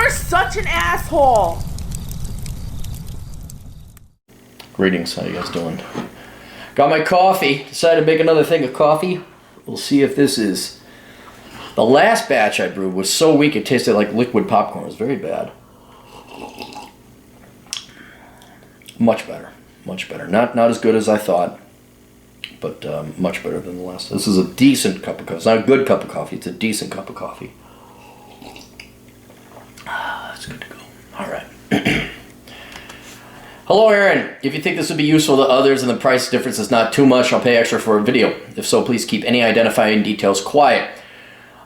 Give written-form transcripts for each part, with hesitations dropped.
You're such an asshole. Greetings, how you guys doing? Got my coffee. Decided to make another thing of coffee. We'll see if this is... The last batch I brewed was so weak it tasted like liquid popcorn. It was very bad. Much better. Much better. Not as good as I thought, but much better than the last. This is a decent cup of coffee. It's not a good cup of coffee. It's a decent cup of coffee. That's good to go. All right. Hello, Aaron. If you think this would be useful to others and the price difference is not too much, I'll pay extra for a video. If so, please keep any identifying details quiet.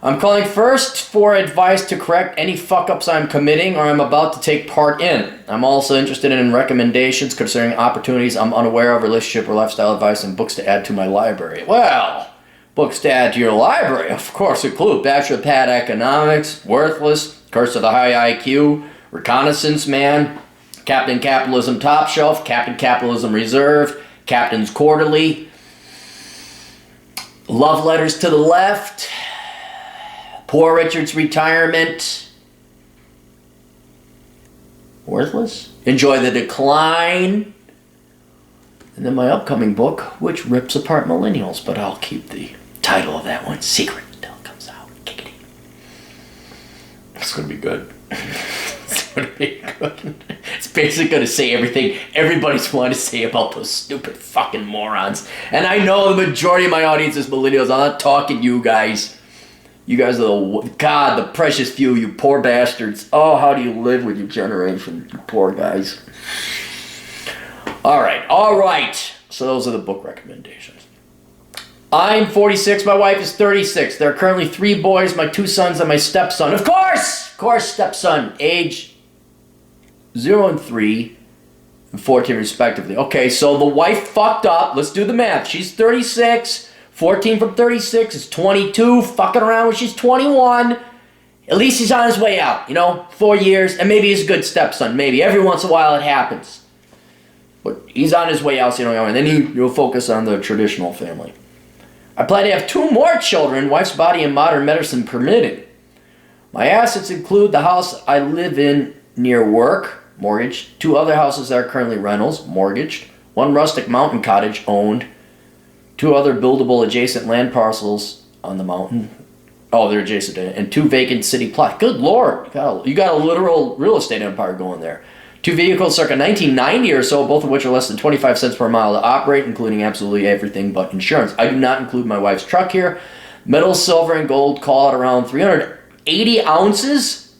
I'm calling first for advice to correct any fuck-ups I'm committing or I'm about to take part in. I'm also interested in recommendations concerning opportunities I'm unaware of, relationship or lifestyle advice, and books to add to my library. Well, books to add to your library, of course, include Bachelor Pad Economics, Worthless, Curse of the High IQ, Reconnaissance Man, Captain Capitalism Top Shelf, Captain Capitalism Reserve, Captain's Quarterly, Love Letters to the Left, Poor Richard's Retirement, Worthless, Enjoy the Decline, and then my upcoming book, which rips apart millennials, but I'll keep the title of that one secret until it comes out. Kickity. It's going to be good. It's going to be good. It's basically going to say everything everybody's wanted to say about those stupid fucking morons. And I know the majority of my audience is millennials. I'm not talking you guys. You guys are the precious few, you poor bastards. Oh, how do you live with your generation, you poor guys. All right. So those are the book recommendations. I'm 46, my wife is 36. There are currently 3 boys, my 2 sons and my stepson. Of course, stepson, age 0 and 3 and 14 respectively. Okay, so the wife fucked up. Let's do the math. She's 36. 14 from 36 is 22, fucking around when she's 21. At least he's on his way out, 4 years, and maybe he's a good stepson, maybe. Every once in a while it happens. But he's on his way out, and then you'll focus on the traditional family. I plan to have 2 more children, wife's body and modern medicine permitting. My assets include the house I live in near work, mortgaged, 2 other houses that are currently rentals, mortgaged, 1 rustic mountain cottage owned, 2 other buildable adjacent land parcels on the mountain. Oh, they're adjacent to it. And 2 vacant city plots. Good Lord. You got a literal real estate empire going there. 2 vehicles circa 1990 or so, both of which are less than 25 cents per mile to operate, including absolutely everything but insurance. I do not include my wife's truck here. Metal, silver, and gold call it around 380 ounces.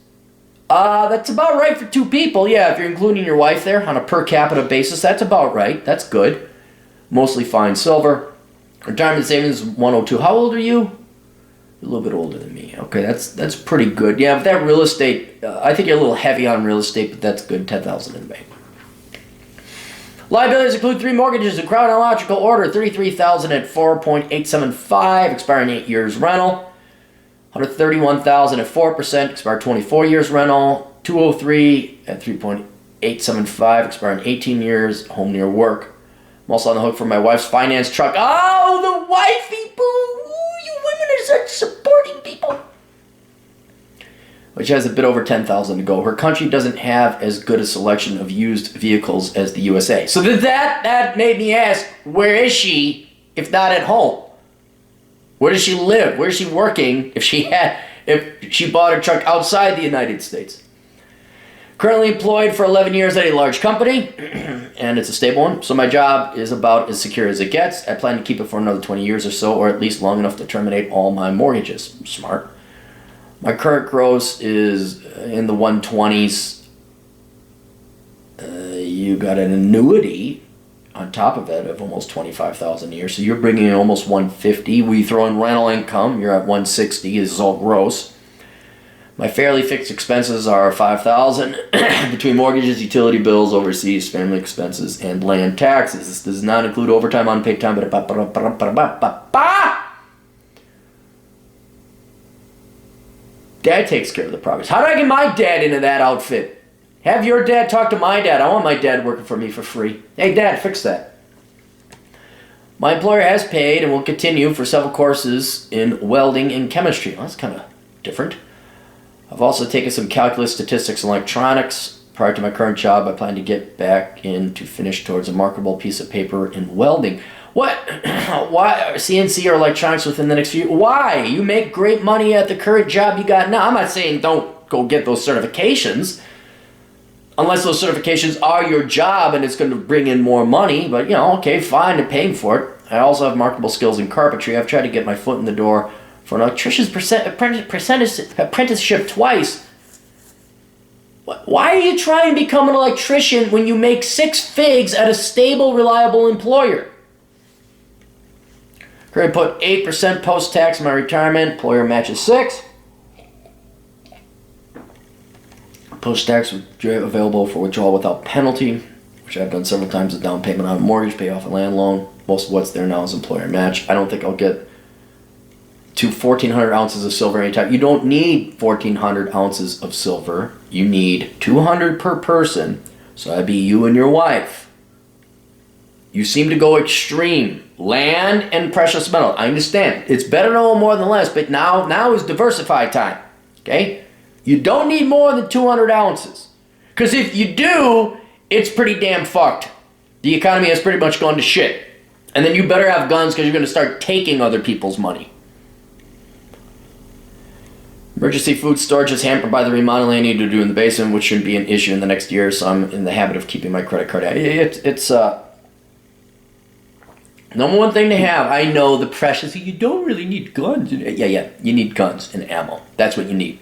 That's about right for 2 people. Yeah, if you're including your wife there on a per capita basis, that's about right. That's good. Mostly fine silver. Retirement savings 102. How old are you? You're a little bit older than me. Okay, that's pretty good. Yeah, but that real estate, I think you're a little heavy on real estate, but that's good. 10,000 in the bank. Liabilities include 3 mortgages in chronological order. 33,000 at 4.875, expiring 8 years rental. 131,000 at 4%, expired 24 years rental. 203 at 3.875, expiring 18 years, home near work. I'm also on the hook for my wife's finance truck. Oh, the wifey, boo! Ooh, you women are such supporting people. Which has a bit over 10,000 to go. Her country doesn't have as good a selection of used vehicles as the USA. So that made me ask, where is she if not at home? Where does she live? Where is she working if she bought a truck outside the United States? Currently employed for 11 years at a large company, and it's a stable one, so my job is about as secure as it gets. I plan to keep it for another 20 years or so, or at least long enough to terminate all my mortgages. Smart. My current gross is in the 120s. You got an annuity on top of it of almost 25,000 a year, so you're bringing in almost 150. We throw in rental income, you're at 160. This is all gross. My fairly fixed expenses are 5,000 between mortgages, utility bills, overseas, family expenses, and land taxes. This does not include overtime, unpaid time. Dad takes care of the progress. How do I get my dad into that outfit? Have your dad talk to my dad. I want my dad working for me for free. Hey, Dad, fix that. My employer has paid and will continue for several courses in welding and chemistry. Well, that's kind of different. I've also taken some calculus, statistics, and electronics. Prior to my current job, I plan to get back in to finish towards a marketable piece of paper in welding. What? Why? CNC or electronics within the next few? Why? You make great money at the current job you got now. I'm not saying don't go get those certifications. Unless those certifications are your job and it's going to bring in more money. But, okay, fine, I'm paying for it. I also have marketable skills in carpentry. I've tried to get my foot in the door for an electrician's apprenticeship twice. Why are you trying to become an electrician when you make 6 figs at a stable, reliable employer? Currently put 8% post-tax in my retirement. Employer matches 6. Post-tax available for withdrawal without penalty, which I've done several times. A down payment on a mortgage, pay off a land loan. Most of what's there now is employer match. I don't think I'll get to 1,400 ounces of silver anytime. You don't need 1,400 ounces of silver. You need 200 per person. So that'd be you and your wife. You seem to go extreme. Land and precious metal. I understand. It's better to know more than less, but now is diversified time. Okay? You don't need more than 200 ounces. Because if you do, it's pretty damn fucked. The economy has pretty much gone to shit. And then you better have guns because you're going to start taking other people's money. Emergency food storage is hampered by the remodeling I need to do in the basement, which shouldn't be an issue in the next year, so I'm in the habit of keeping my credit card out. It's number one thing to have. I know the precious, you don't really need guns. Yeah, you need guns and ammo. That's what you need.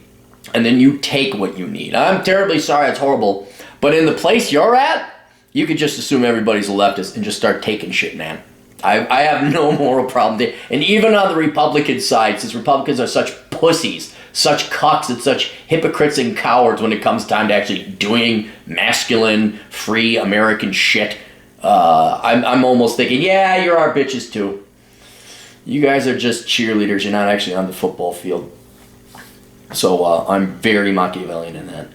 And then you take what you need. I'm terribly sorry, it's horrible, but in the place you're at, you could just assume everybody's a leftist and just start taking shit, man. I have no moral problem there. And even on the Republican side, since Republicans are such pussies, such cucks and such hypocrites and cowards when it comes time to actually doing masculine, free American shit, I'm almost thinking, yeah, you're our bitches too. You guys are just cheerleaders. You're not actually on the football field. So I'm very Machiavellian in that.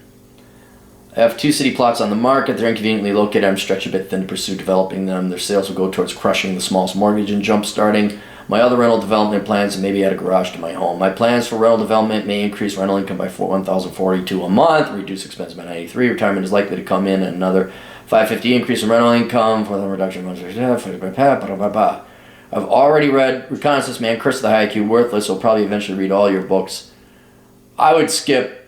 I have 2 city plots on the market. They're inconveniently located. I'm stretched a bit thin to pursue developing them. Their sales will go towards crushing the smallest mortgage and jump-starting my other rental development plans, and maybe add a garage to my home. My plans for rental development may increase rental income by $1,042 a month, reduce expense by $93. Retirement is likely to come in at another $550 increase in rental income for the reduction of I've already read Reconnaissance Man, Curse of the High IQ, Worthless. I'll probably eventually read all your books. I would skip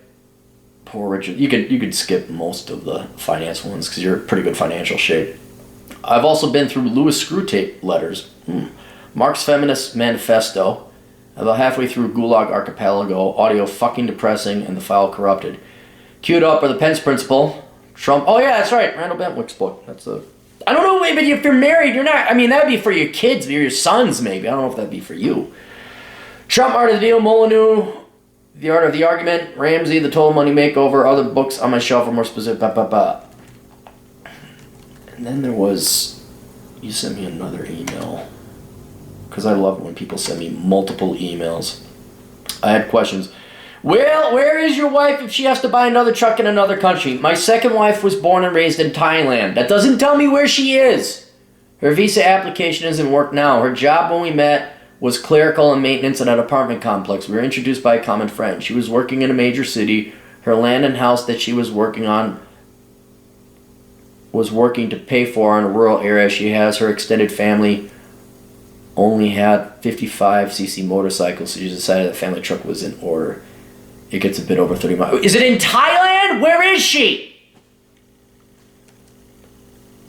poor Richard. You could skip most of the finance ones because you're in pretty good financial shape. I've also been through Louis Screwtape letters. Marx Feminist Manifesto, about halfway through Gulag Archipelago, audio fucking depressing, and the file corrupted. Queued up are the Pence Principle, Trump. Oh yeah, that's right, Randall Bentwick's book. That's a. I don't know, but if you're married, you're not. I mean, that'd be for your kids, or your sons, maybe. I don't know if that'd be for you. Trump, Art of the Deal, Molyneux, The Art of the Argument, Ramsey, The Total Money Makeover. Other books on my shelf are more specific. And then there was. You sent me another email. Because I love when people send me multiple emails. I had questions. Well, where is your wife if she has to buy another truck in another country? My second wife was born and raised in Thailand. That doesn't tell me where she is. Her visa application is in work now. Her job when we met was clerical and maintenance in an apartment complex. We were introduced by a common friend. She was working in a major city. Her land and house that she was working on was working to pay for in a rural area. She has her extended family only had 55cc motorcycles, so she decided the family truck was in order. It gets a bit over 30 miles. Is it in Thailand? Where is she?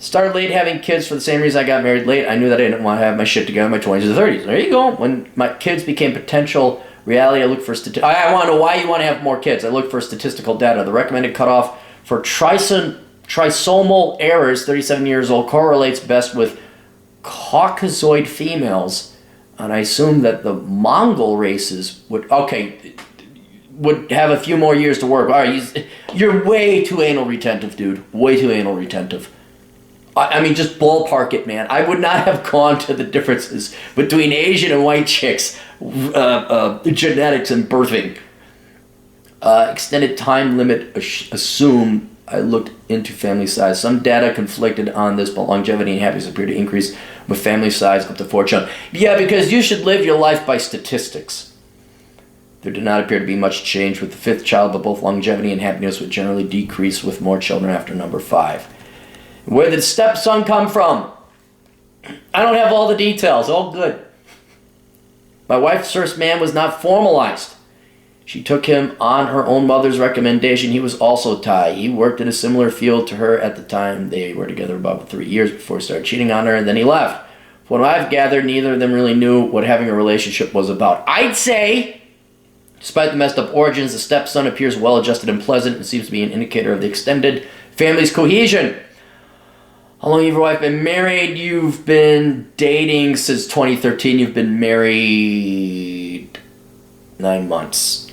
Started late having kids for the same reason I got married late. I knew that I didn't want to have my shit together in my 20s or 30s. There you go. When my kids became potential reality, I looked for I want to know why you want to have more kids. I looked for statistical data. The recommended cutoff for trisomal errors, 37 years old, correlates best with Caucasoid females, and I assume that the Mongol races would have a few more years to work. All right, you're way too anal retentive, dude. Way too anal retentive. I mean, just ballpark it, man. I would not have gone to the differences between Asian and white chicks, genetics and birthing. Extended time limit assume. I looked into family size. Some data conflicted on this, but longevity and happiness appear to increase with family size up to 4 children. Yeah, because you should live your life by statistics. There did not appear to be much change with the 5th child, but both longevity and happiness would generally decrease with more children after number 5. Where did the stepson come from? I don't have all the details. All good. My wife's first man was not formalized. She took him on her own mother's recommendation. He was also Thai. He worked in a similar field to her at the time. They were together about 3 years before he started cheating on her, and then he left. From what I've gathered, neither of them really knew what having a relationship was about. I'd say, despite the messed up origins, the stepson appears well-adjusted and pleasant and seems to be an indicator of the extended family's cohesion. How long have your wife been married? You've been dating since 2013. You've been married 9 months.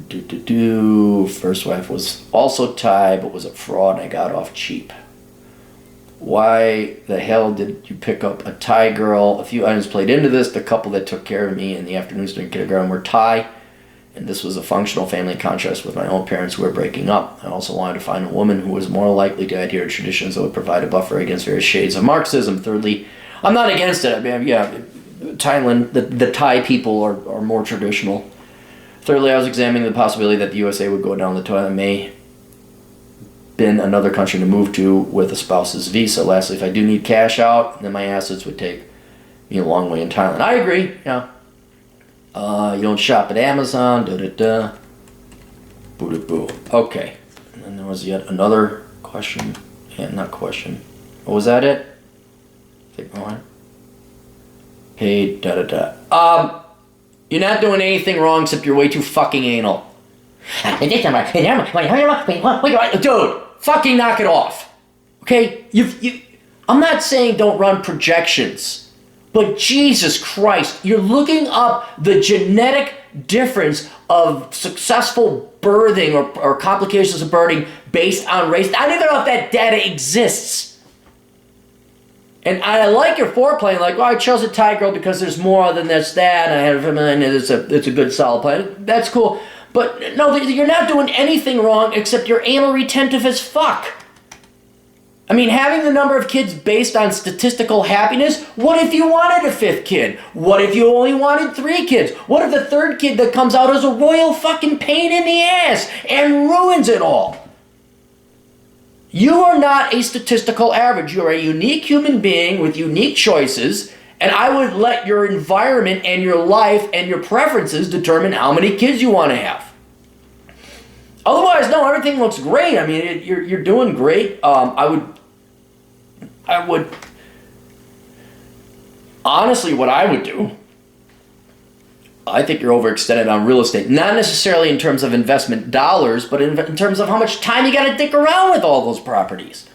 First wife was also Thai, but was a fraud and I got off cheap. Why the hell did you pick up a Thai girl? A few items played into this. The couple that took care of me in the afternoons during kindergarten were Thai, and this was a functional family contrast with my own parents who were breaking up. I also wanted to find a woman who was more likely to adhere to traditions that would provide a buffer against various shades of Marxism. Thirdly, I'm not against it. I mean, yeah, Thailand, the Thai people are more traditional. Thirdly, I was examining the possibility that the USA would go down the toilet. May been another country to move to with a spouse's visa. Lastly, if I do need cash out, then my assets would take me a long way in Thailand. I agree, yeah. You don't shop at Amazon, da-da-da. Boo-da-boo. Okay. And then there was yet another question. Yeah, not question. Oh, was that it? Keep going. Paid, da-da-da. You're not doing anything wrong except you're way too fucking anal. Dude, fucking knock it off. Okay? I'm not saying don't run projections, but Jesus Christ, you're looking up the genetic difference of successful birthing or complications of birthing based on race. I don't even know if that data exists. And I like your foreplay, like, I chose a Thai girl because there's more than this, that, and I have him, and it's a good solid play. That's cool. But no, you're not doing anything wrong except you're anal retentive as fuck. I mean, having the number of kids based on statistical happiness, what if you wanted a 5th kid? What if you only wanted 3 kids? What if the 3rd kid that comes out is a royal fucking pain in the ass and ruins it all? You are not a statistical average. You are a unique human being with unique choices, and I would let your environment and your life and your preferences determine how many kids you want to have. Otherwise, no, everything looks great. I mean, you're doing great. I would, honestly, what I would do, I think you're overextended on real estate. Not necessarily in terms of investment dollars, but in terms of how much time you got to dick around with all those properties.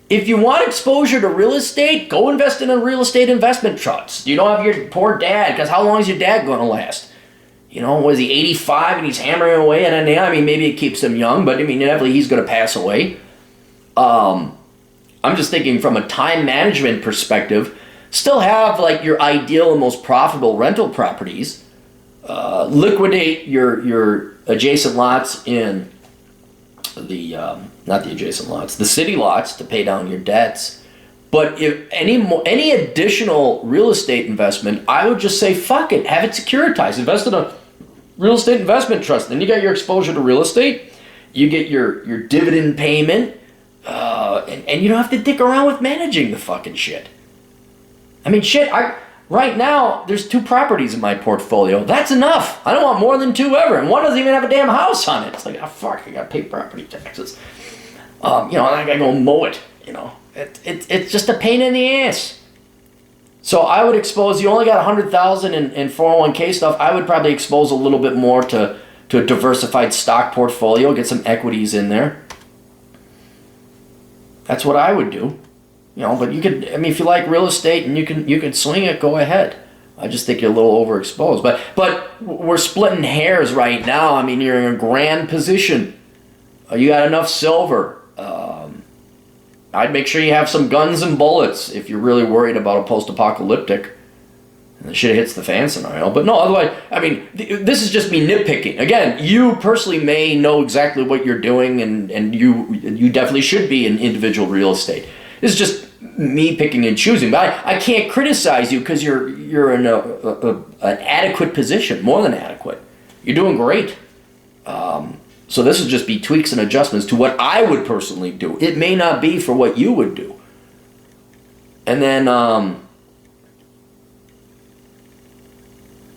If you want exposure to real estate, go invest in a real estate investment trust. You don't have your poor dad, because how long is your dad going to last? You know, was he 85 and he's hammering away? And I mean, maybe it keeps him young, but I mean, inevitably he's going to pass away. I'm just thinking from a time management perspective, still have like your ideal and most profitable rental properties. Liquidate your adjacent lots in the not the adjacent lots, the city lots to pay down your debts. But if any additional real estate investment, I would just say fuck it, have it securitized, invest in a real estate investment trust. Then you got your exposure to real estate, you get your dividend payment, and you don't have to dick around with managing the fucking shit. I mean, shit, right now, there's 2 properties in my portfolio. That's enough. I don't want more than 2 ever. And one doesn't even have a damn house on it. It's like, oh, fuck, I got to pay property taxes. You know, I got to go mow it, you know. It's just a pain in the ass. So I would expose, you only got $100,000 in 401k stuff. I would probably expose a little bit more to a diversified stock portfolio, get some equities in there. That's what I would do. You know, but you could, I mean, if you like real estate and you can swing it, go ahead. I just think you're a little overexposed. But we're splitting hairs right now. I mean, you're in a grand position. You got enough silver. I'd make sure you have some guns and bullets if you're really worried about a post-apocalyptic and the shit hits the fan scenario. But no, otherwise, I mean, this is just me nitpicking. Again, you personally may know exactly what you're doing, and you definitely should be in individual real estate. This is just me picking and choosing, but I can't criticize you because you're in an adequate position, more than adequate. You're doing great. So this would just be tweaks and adjustments to what I would personally do. It may not be for what you would do. And then, God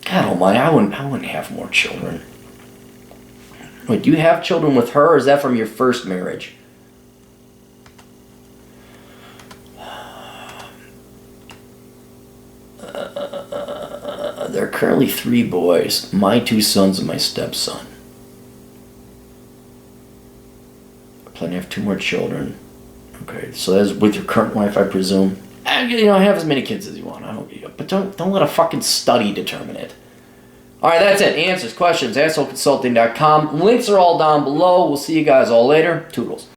almighty, I wouldn't have more children. Wait, do you have children with her, or is that from your first marriage? There are currently 3 boys, my 2 sons and my stepson. I plan to have 2 more children. Okay, so that's with your current wife, I presume. Have as many kids as you want. But don't let a fucking study determine it. All right, that's it. Answers, questions, assholeconsulting.com. Links are all down below. We'll see you guys all later. Toodles.